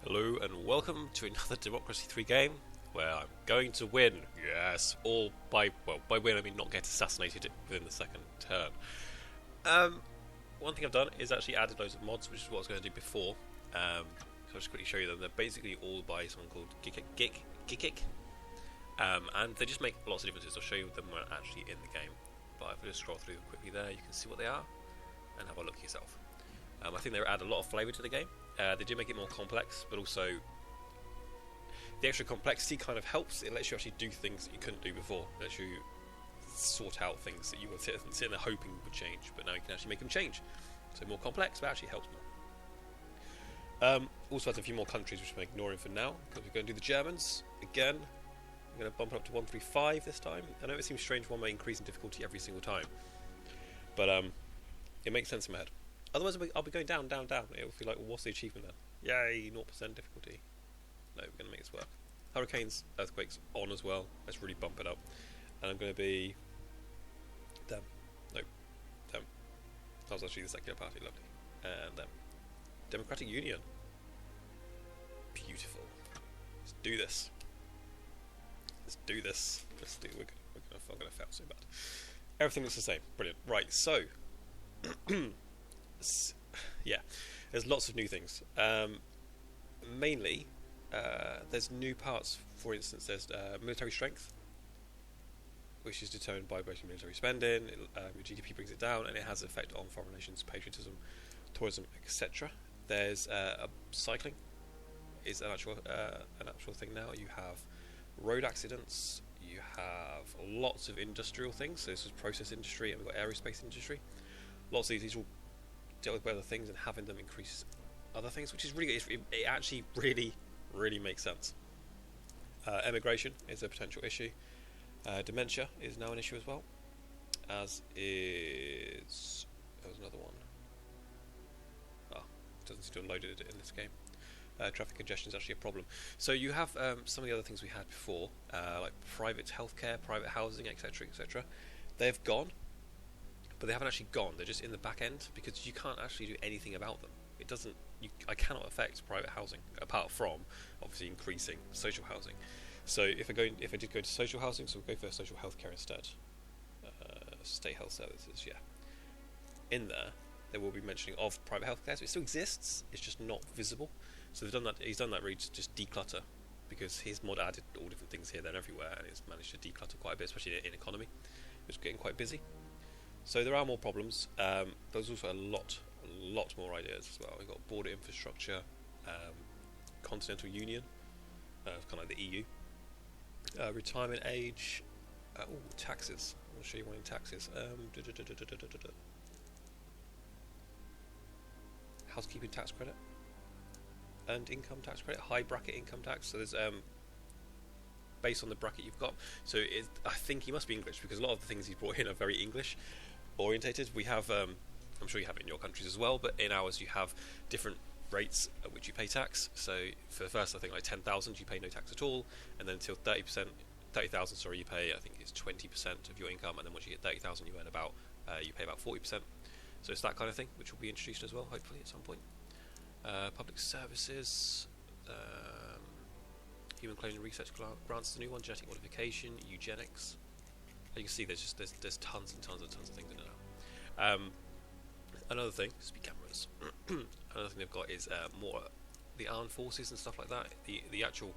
Hello and welcome to another Democracy 3 game where I'm going to win. Yes, all by win I mean not get assassinated within the second turn. One thing I've done is actually added loads of mods, which is what I was going to do before. So I'll just quickly show you them. They're basically all by someone called GikGik. And they just make lots of differences. I'll show you them when I'm actually in the game. But if I just scroll through them quickly there, you can see what they are and have a look yourself. I think they add a lot of flavour to the game. They do make it more complex, but also the extra complexity kind of helps. It lets you actually do things that you couldn't do before. It lets you sort out things that you were sitting there hoping would change, but now you can actually make them change. So more complex, but actually helps more. Also has a few more countries which I'm ignoring for now, because we're going to do the Germans again. I'm going to bump it up to 135 this time. I know it seems strange one may increase in difficulty every single time, but it makes sense in my head. Otherwise I'll be going down. It'll feel like, well, what's the achievement then? Yay, 0% difficulty. No, we're going to make this work. Hurricanes, earthquakes on as well. Let's really bump it up. And I'm going to be them. No, them. That was actually the secular party, lovely. And them. Democratic Union. Beautiful. Let's do this. We're going to fail so bad. Everything looks the same. Brilliant. Right, so yeah, there's lots of new things. Mainly, there's new parts. For instance, there's military strength, which is determined by both military spending. Your GDP brings it down, and it has an effect on foreign nations' patriotism, tourism, etc. There's cycling is an actual thing now. You have road accidents. You have lots of industrial things. So this is process industry, and we've got aerospace industry. Lots of these all deal with other things, and having them increase other things, which is really good. It actually really makes sense. Emigration is a potential issue. Dementia is now an issue as well, as is there was another one. It doesn't seem to have loaded it in this game. Traffic congestion is actually a problem. So you have some of the other things we had before, like private healthcare, private housing, etc. They've gone. But they haven't actually gone. They're just in the back end because you can't actually do anything about them. It doesn't. I cannot affect private housing apart from obviously increasing social housing. So if I did go to social housing, so we'll go for social healthcare instead. State health services, yeah. In there will be mentioning of private healthcare. So it still exists. It's just not visible. So they've done that. He's done that really to just declutter, because his mod added all different things here, there, and everywhere, and it's managed to declutter quite a bit, especially in economy. It's getting quite busy. So there are more problems. There's also a lot more ideas as well. We've got border infrastructure, continental union, kind of like the EU, retirement age, taxes. I'll show you one in taxes. Housekeeping tax credit, earned income tax credit, high bracket income tax. So there's based on the bracket you've got. So I think he must be English, because a lot of the things he's brought in are very English orientated. We have, I'm sure you have it in your countries as well, but in ours you have different rates at which you pay tax. So for the first, I think like 10,000, you pay no tax at all, and then until 30,000, you pay, I think it's 20% of your income, and then once you get 30,000, you earn about, you pay about 40%. So it's that kind of thing, which will be introduced as well, hopefully at some point. Public services, human cloning research grants is a new one, genetic modification, eugenics. You can see there's tons and tons of things in it now. Another thing, speed cameras. Another thing they've got is more the armed forces and stuff like that. The actual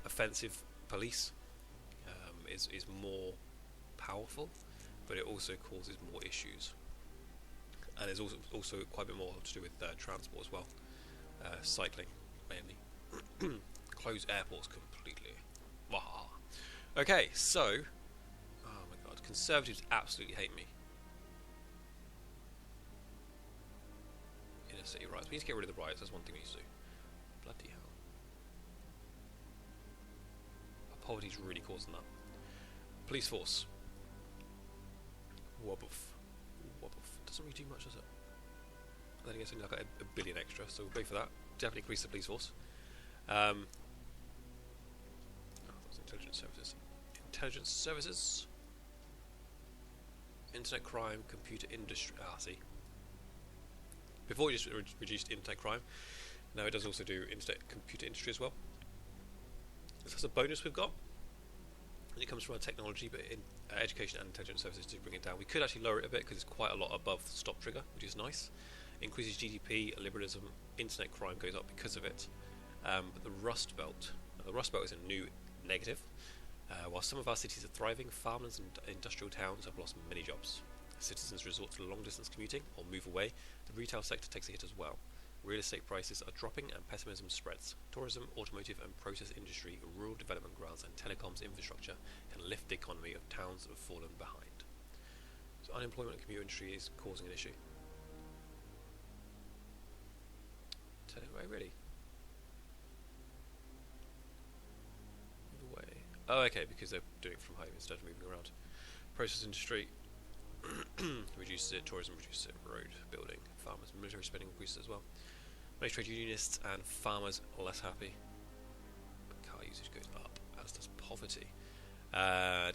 offensive police is more powerful, but it also causes more issues. And there's also quite a bit more to do with transport as well. Cycling mainly. Close airports completely. Waha. Okay, so. Conservatives absolutely hate me. Inner city riots. We need to get rid of the riots. That's one thing we need to do. Bloody hell. Poverty's really causing that. Police force. Woboof. Doesn't really do much, does it? I think it's only like a billion extra, so we'll go for that. Definitely increase the police force. That's intelligence services. Internet crime, computer industry. See. Before we just reduced internet crime, Now it does also do computer industry as well. So that's a bonus we've got. And it comes from our technology, but in education and intelligence services do bring it down. We could actually lower it a bit because it's quite a lot above the stop trigger, which is nice. Increases GDP, liberalism, internet crime goes up because of it. But the Rust Belt is a new negative. While some of our cities are thriving, farmlands and industrial towns have lost many jobs. Citizens resort to long-distance commuting or move away. The retail sector takes a hit as well. Real estate prices are dropping and pessimism spreads. Tourism, automotive and process industry, rural development grants and telecoms infrastructure can lift the economy of towns that have fallen behind. So unemployment in the commuter industry is causing an issue. Turn it away, really? Move away. Oh, okay, because they're doing it from home instead of moving around. Process industry reduces it, tourism reduces it, road building, farmers, military spending increases as well. Many trade unionists and farmers are less happy. Car usage goes up, as does poverty. What have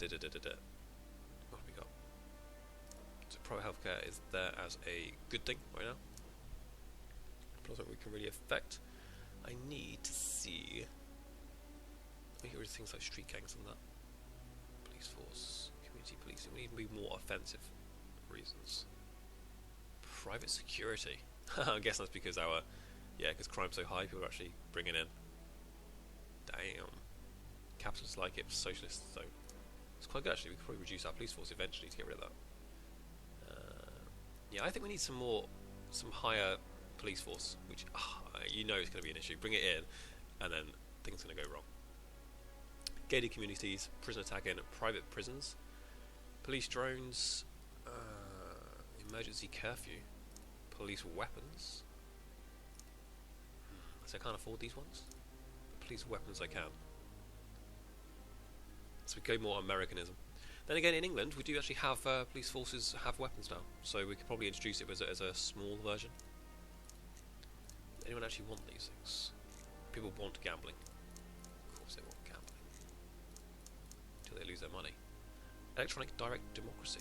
we got? So private healthcare is there as a good thing right now. Plus something we can really affect. I need to see. We get rid of things like street gangs and that. Police force, community policing. We need to be more offensive reasons. Private security. I guess that's because because crime's so high, people are actually bringing in. Damn. Capitalists like it, socialists don't. It's quite good actually. We could probably reduce our police force eventually to get rid of that. Yeah, I think we need some higher police force, which you know is going to be an issue. Bring it in, and then things are going to go wrong. Gated communities, prison attacking, private prisons, police drones, emergency curfew, police weapons. So I can't afford these ones. But police weapons I can. So we go more Americanism. Then again, in England, we do actually have police forces have weapons now. So we could probably introduce it as a small version. Anyone actually want these things? People want gambling. Of course they want gambling. Until they lose their money. Electronic direct democracy.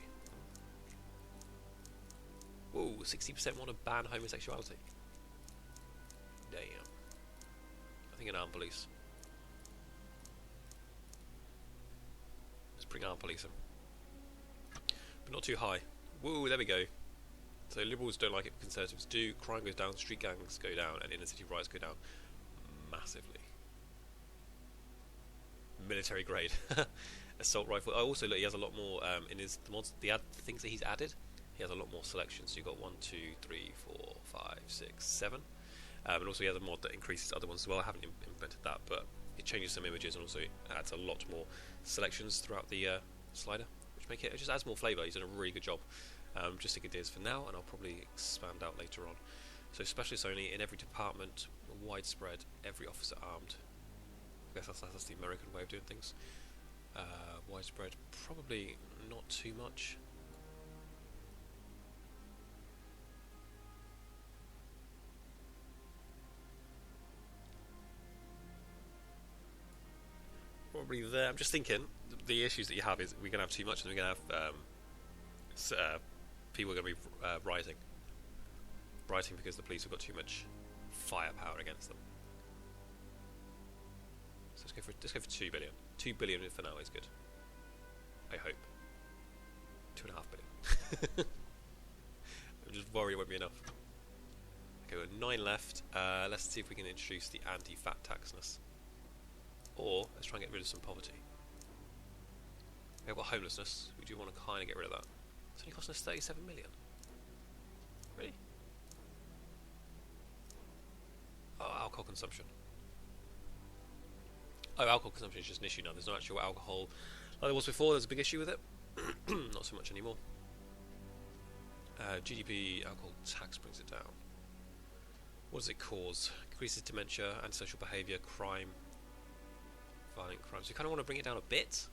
Whoa, 60% want to ban homosexuality. Damn. I think an armed police. Let's bring armed police in. But not too high. Whoa, there we go. So liberals don't like it, conservatives do. Crime goes down, street gangs go down, and inner city riots go down massively. Military grade. Assault rifle. I also look, he has a lot more in his the things that he's added. He has a lot more selections. So you've got 1, 2, 3, 4, 5, 6, 7. And also he has a mod that increases other ones as well. I haven't implemented that, but it changes some images and also adds a lot more selections throughout the slider, which it just adds more flavour. He's done a really good job. Just think it is for now, and I'll probably expand out later on. So specialists only in every department, widespread, every officer armed. I guess that's the American way of doing things. Widespread, probably not too much. Probably there. I'm just thinking the issues that you have is we're going to have too much, and we're going to have people are going to be rioting because the police have got too much firepower against them. So let's go for 2 billion. 2 billion for now is good. I hope. 2.5 billion. I'm just worried it won't be enough. Okay, we've got 9 left. Let's see if we can introduce the anti-fat taxness. Or let's try and get rid of some poverty. We've got homelessness. We do want to kind of get rid of that. It's only costing us 37 million. Really? Oh, alcohol consumption. Oh, alcohol consumption is just an issue now. There's no actual alcohol like there was before. There's a big issue with it. Not so much anymore. GDP alcohol tax brings it down. What does it cause? Increases dementia, antisocial behaviour, crime, violent crimes. So you kind of want to bring it down a bit.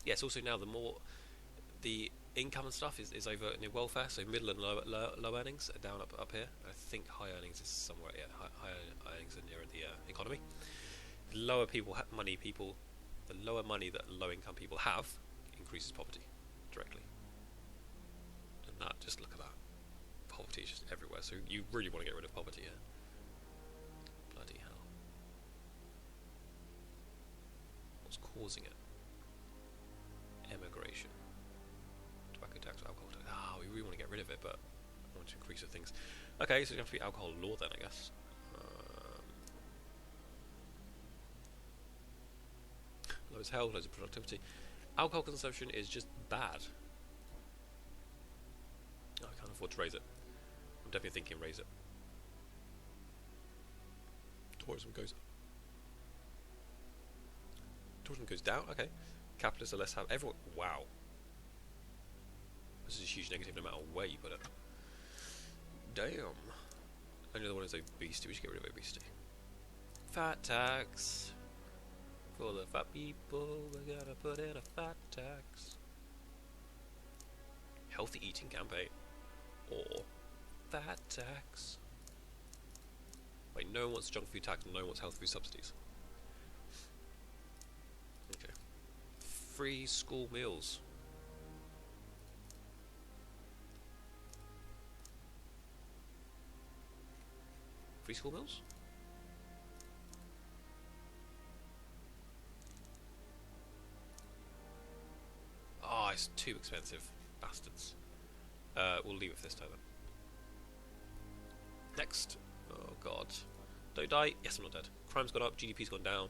Yes, also now the income and stuff is over near welfare, so middle and low earnings are down up here. I think high earnings is somewhere, high earnings are near the economy. The lower the lower money that low income people have increases poverty directly. And that, just look at that. poverty is just everywhere, so you really want to get rid of poverty here. Bloody hell. What's causing it? Emigration. Tobacco tax, alcohol tax. Ah, we really want to get rid of it, but I want to increase the things. Okay, so it's going to be alcohol law then, I guess. Low as health, loads of productivity. Alcohol consumption is just bad. Oh, I can't afford to raise it. I'm definitely thinking raise it. Tourism goes down. Okay. Capitalists are less happy. Everyone. Wow. This is a huge negative no matter where you put it. Damn. Only other one is obesity. We should get rid of obesity. Fat tax. For the fat people, we're gonna put in a fat tax. Healthy eating campaign. Or fat tax. Wait, no one wants junk food tax, no one wants health food subsidies. Okay. Free school meals. Free school meals? Oh, it's too expensive. Bastards. We'll leave it for this time then. Next. Oh god. Don't die. Yes, I'm not dead. Crime's gone up, GDP's gone down.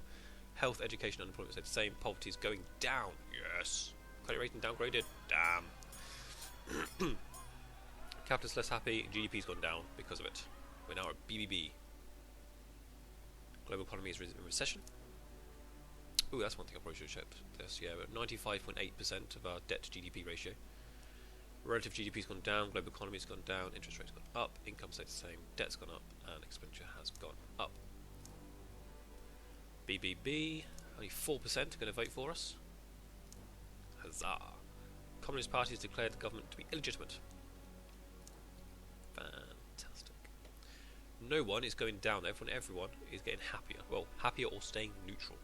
Health, education, unemployment stayed the same. Poverty's going down. Yes. Credit rating downgraded. Damn. Capitalists less happy. GDP's gone down because of it. We're now at BBB. Global economy is in recession. Ooh, that's one thing I probably should have checked this. Yeah, but 95.8% of our debt to GDP ratio. Relative GDP's gone down, global economy's gone down, interest rates gone up, income stayed the same, debt's gone up, and expenditure has gone up. BBB, only 4% are going to vote for us. Huzzah! Communist Party has declared the government to be illegitimate. Fantastic. No one is going down. Everyone is getting happier. Well, happier or staying neutral.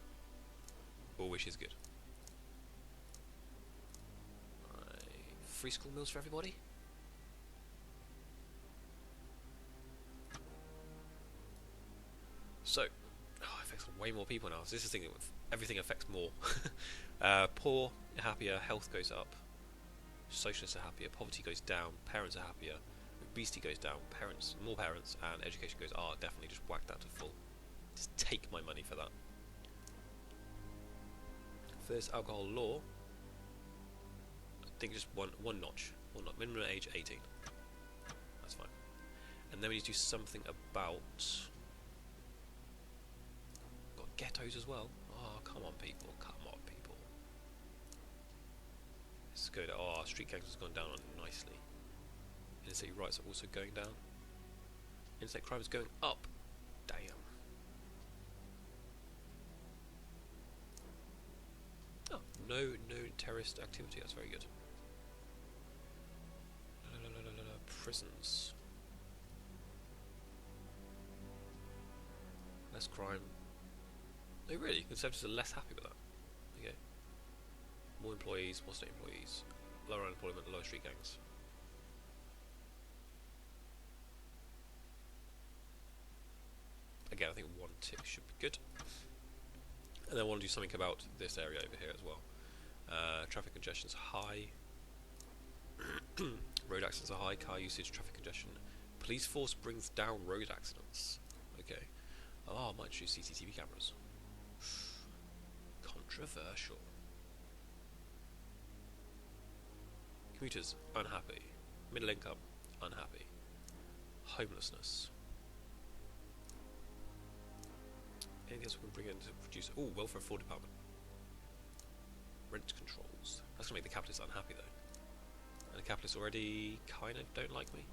All which is good. Free school meals for everybody? So, it affects way more people now. So this is the thing, everything affects more. Poor are happier, health goes up, socialists are happier, poverty goes down, parents are happier, obesity goes down, more parents, and education goes, definitely just whack that to full. Just take my money for that. For this alcohol law, I think just one notch. Minimum age 18. That's fine. And then we need to do something about... got ghettos as well. Oh, come on people. Come on people. Let's go to... street gangs has gone down nicely. Interstate rights are also going down. Interstate crime is going up. Damn. Oh, no terrorist activity. That's very good. Prisons. Less crime. No, really? Conservatives are less happy with that. Okay. More employees, more state employees. Lower unemployment, lower street gangs. Again, I think one tick should be good. And then I want to do something about this area over here as well. Traffic congestion's high. Road accidents are high, car usage, traffic congestion. Police force brings down road accidents. Okay. I might choose CCTV cameras. Controversial. Commuters, unhappy. Middle income, unhappy. Homelessness. Anything else we can bring in to produce... welfare fraud department. Rent controls. That's going to make the capitalists unhappy though. And the capitalists already kind of don't like me.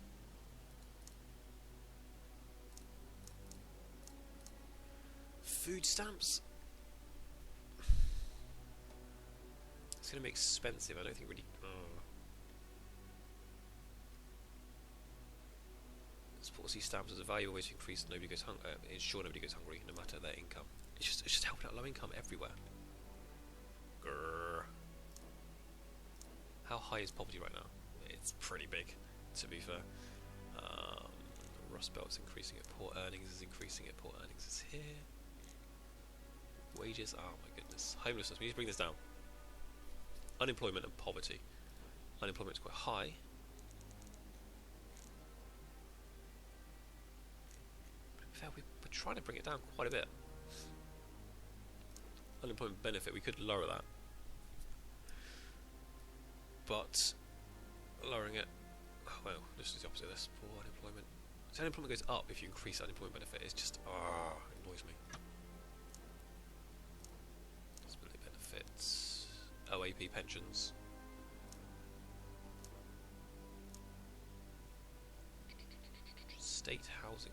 Food stamps. It's going to be expensive. I don't think really. Policy stamps as a valuable way to increase nobody goes ensure nobody goes hungry, no matter their income. It's just helping out low income everywhere. Grrr. How high is poverty right now? It's pretty big, to be fair. Rust Belt's increasing it. Poor earnings is increasing it. Poor earnings is here. Wages, oh my goodness. Homelessness, we need to bring this down. Unemployment and poverty. Unemployment is quite high. We're trying to bring it down quite a bit. Unemployment benefit, we could lower that. But lowering it, oh, well, this is the opposite of this. Poor unemployment. So unemployment goes up if you increase unemployment benefit. It's just, it annoys me. Disability benefits, OAP pensions. State housing.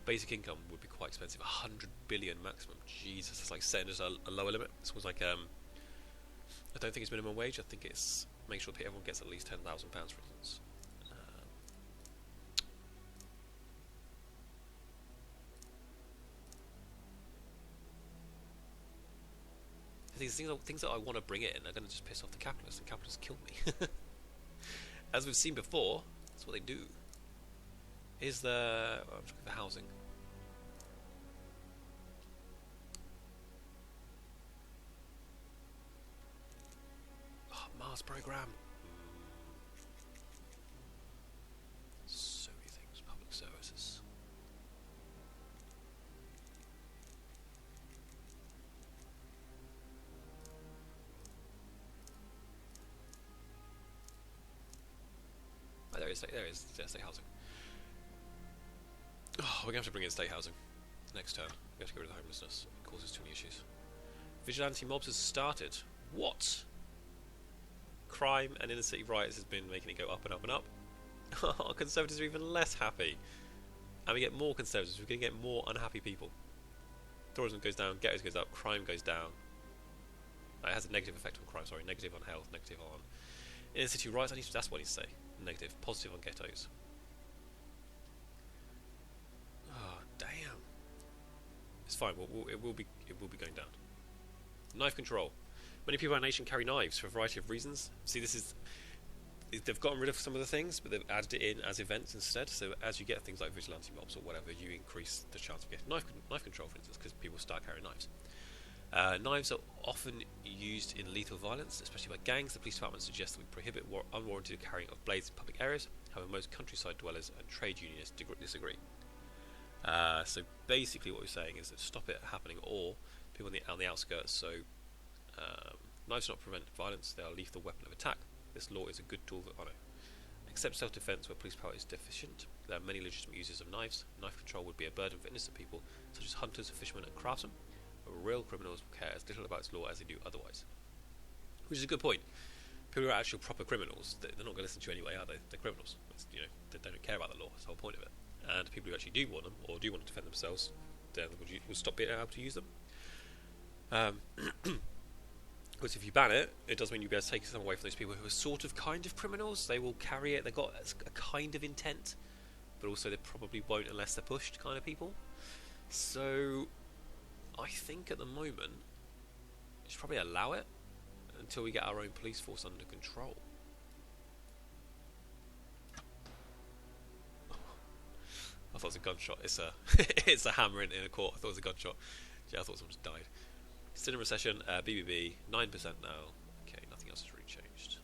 Basic income would be quite expensive. 100 billion maximum. Jesus, that's like setting us a lower limit. This was like, I don't think it's minimum wage. I think it's make sure that everyone gets at least £10,000, for instance. These things that I want to bring in are going to just piss off the capitalists, and capitalists kill me. As we've seen before, that's what they do. Is the I'm looking for housing. Oh, Mars program. So many things. Public services. Oh, there is state housing. Oh, we're going to have to bring in state housing next turn. We have to get rid of the homelessness. It causes too many issues. Vigilante mobs has started. What? Crime and inner city riots has been making it go up and up and up. Oh, Conservatives are even less happy. And we get more Conservatives. We're going to get more unhappy people. Tourism goes down, ghettos goes up, crime goes down. It has a negative effect on crime, sorry. Negative on health, negative on inner city riots. That's what I need to say. Negative. Positive on ghettos. Damn. It's fine. It will be going down. Knife control. Many people in our nation carry knives for a variety of reasons. See, they've gotten rid of some of the things, but they've added it in as events instead. So as you get things like vigilante mobs or whatever, you increase the chance of getting knife control, for instance, because people start carrying knives. Knives are often used in lethal violence, especially by gangs. The police department suggests that we prohibit unwarranted carrying of blades in public areas. However, most countryside dwellers and trade unionists disagree. So basically what we're saying is that stop it happening, or people on the outskirts. So knives do not prevent violence, they are a lethal weapon of attack. This law is a good tool for honour. Except self-defence where police power is deficient, there are many legitimate uses of knives. Knife control would be a burden for innocent people such as hunters, fishermen and craftsmen, but real criminals will care as little about its law as they do otherwise. Which is a good point. People who are actual proper criminals, they're not going to listen to you anyway, are they? They're criminals. They don't care about the law, that's the whole point of it. And people who actually do want them, or do want to defend themselves, then will stop being able to use them. Because if you ban it, it does mean you'll be able to take some away from those people who are sort of kind of criminals. They will carry it, they've got a kind of intent, but also they probably won't unless they're pushed kind of people. So I think at the moment we should probably allow it until we get our own police force under control. I thought it was a gunshot. It's a it's a hammer in a court. I thought it was a gunshot. Yeah, I thought someone just died. Still in recession. BBB 9% now. Okay, nothing else has really changed.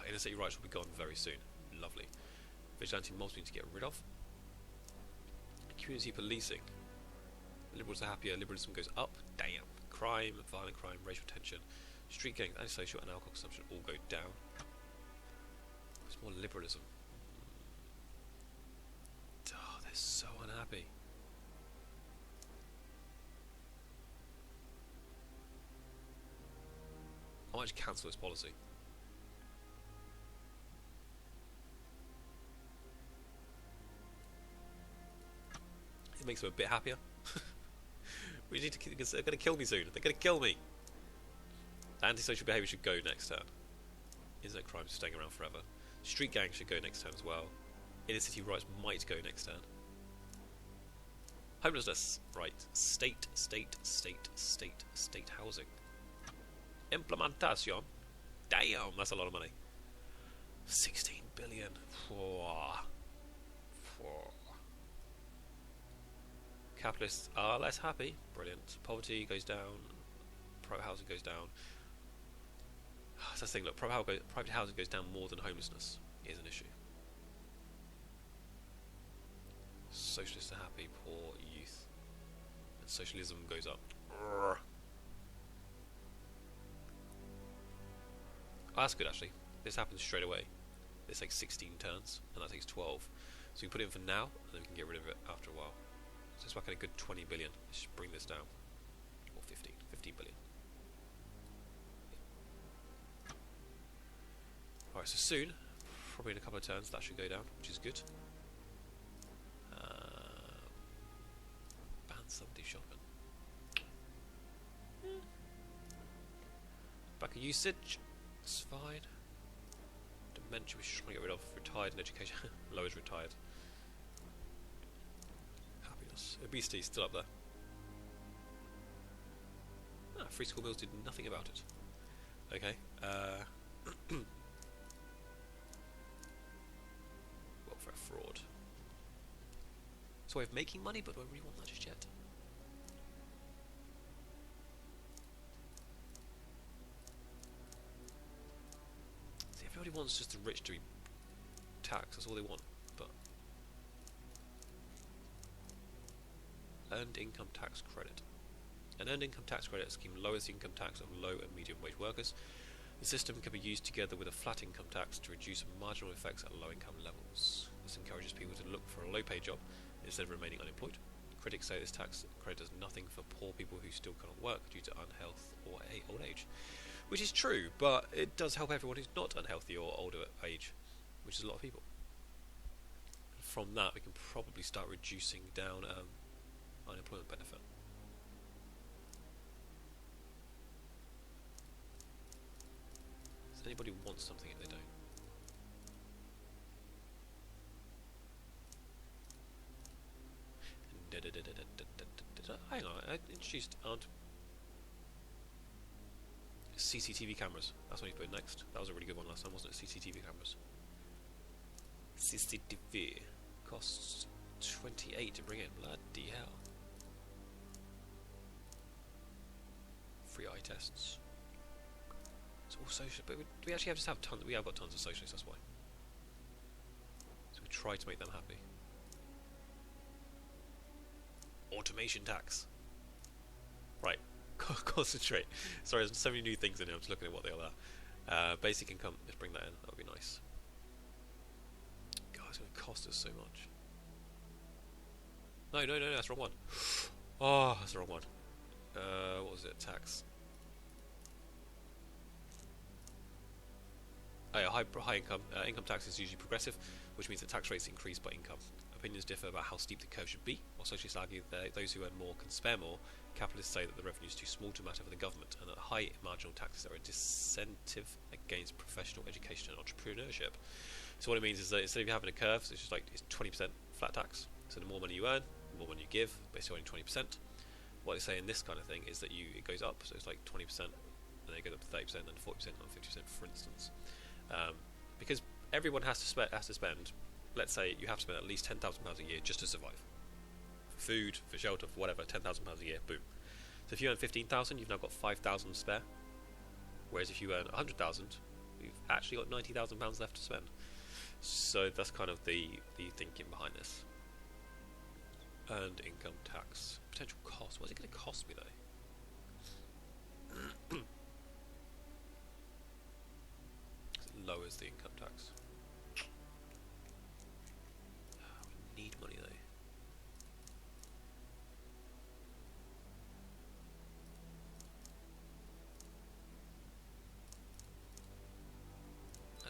Inner city riots will be gone very soon. Lovely. Vigilante mobs we need to get rid of. Community policing. Liberals are happier. Liberalism goes up. Damn. Crime, violent crime, racial tension, street gangs, antisocial and alcohol consumption all go down. It's more liberalism. Oh, they're so unhappy. I might just cancel this policy. It makes them a bit happier. We need to. They're going to kill me soon. They're going to kill me. Antisocial behaviour should go next turn. Internet crime staying around forever. Street gangs should go next turn as well. Inner city riots might go next turn. Homelessness. Right. State housing. Implementation. Damn, that's a lot of money. 16 billion. Capitalists are less happy. Brilliant. Poverty goes down. Private housing goes down. That's the thing. Look, private housing goes down more than homelessness is an issue. Socialists are happy. Poor youth. And socialism goes up. Oh, that's good actually. This happens straight away. This takes 16 turns, and that takes 12. So we put it in for now, and then we can get rid of it after a while. So it's like a good 20 billion. Let's just bring this down. Or 15 billion. Alright, so soon, probably in a couple of turns, that should go down, which is good. Ban Sunday shopping. Back of usage, it's fine. Dementia, we should try to get rid of. Retired and education. Low is retired. Happiness. Obesity is still up there. Free school meals did nothing about it. Okay. Welfare fraud. It's a way of making money, but do I really want that just yet? See, everybody wants just the rich to be taxed. That's all they want. But earned income tax credit. An earned income tax credit scheme lowers the income tax of low and medium wage workers. The system can be used together with a flat income tax to reduce marginal effects at low income levels. This encourages people to look for a low paid job instead of remaining unemployed. Critics say this tax credit does nothing for poor people who still cannot work due to unhealth or old age. Which is true, but it does help everyone who's not unhealthy or older age, which is a lot of people. And from that we can probably start reducing down unemployment benefit. Anybody wants something if they don't. Hang on, I introduced CCTV cameras. That's what you put next. That was a really good one last time, wasn't it? CCTV cameras. CCTV costs 28 to bring in. Bloody hell. Free eye tests. It's all social, but we actually have tons. We have got tons of socialists. That's why. So we try to make them happy. Automation tax. Right, concentrate. Sorry, there's so many new things in here. I'm just looking at what they all are. Basic income. Let's bring that in. That would be nice. God, it's going to cost us so much. No, that's the wrong one. Oh, that's the wrong one. What was it? Tax. High income. Income tax is usually progressive, which means that tax rates increase by income. Opinions differ about how steep the curve should be. While socialists argue that those who earn more can spare more, capitalists say that the revenue is too small to matter for the government, and that high marginal taxes are a disincentive against professional education and entrepreneurship. So what it means is that instead of having a curve, so it's just like it's 20% flat tax. So the more money you earn, the more money you give, basically only 20%. What they say in this kind of thing is that it goes up, so it's like 20%, and then it goes up to 30%, then 40%, and 50%, for instance. Because everyone has to spend. Let's say you have to spend at least £10,000 a year just to survive. For food, for shelter, for whatever, £10,000 a year, boom. So if you earn 15,000, you've now got 5,000 spare. Whereas if you earn 100,000, you've actually got £90,000 left to spend. So that's kind of the thinking behind this. Earned income tax. Potential cost. What's it going to cost me though? It lowers the income tax. We need money though.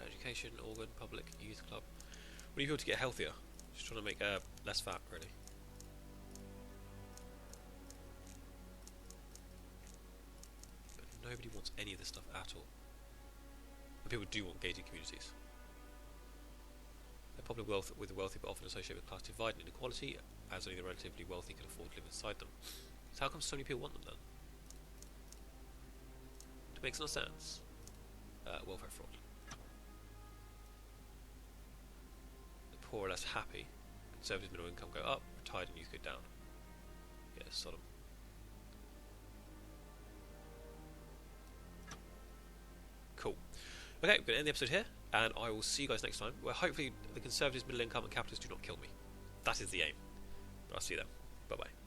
Education, organ, public, youth club. What do you feel to get healthier? Just trying to make less fat, really. But nobody wants any of this stuff at all. And people do want gated communities. They're public wealth with the wealthy, but often associated with class divide and inequality, as only the relatively wealthy can afford to live inside them. So how come so many people want them then? It makes no sense. welfare fraud. The poor are less happy. Conservative middle income go up. Retired and youth go down. Yeah, Sodom. Cool. Okay, we're going to end the episode here, and I will see you guys next time, where hopefully the Conservatives, middle income and capitalists do not kill me. That is the aim. But I'll see you then. Bye-bye.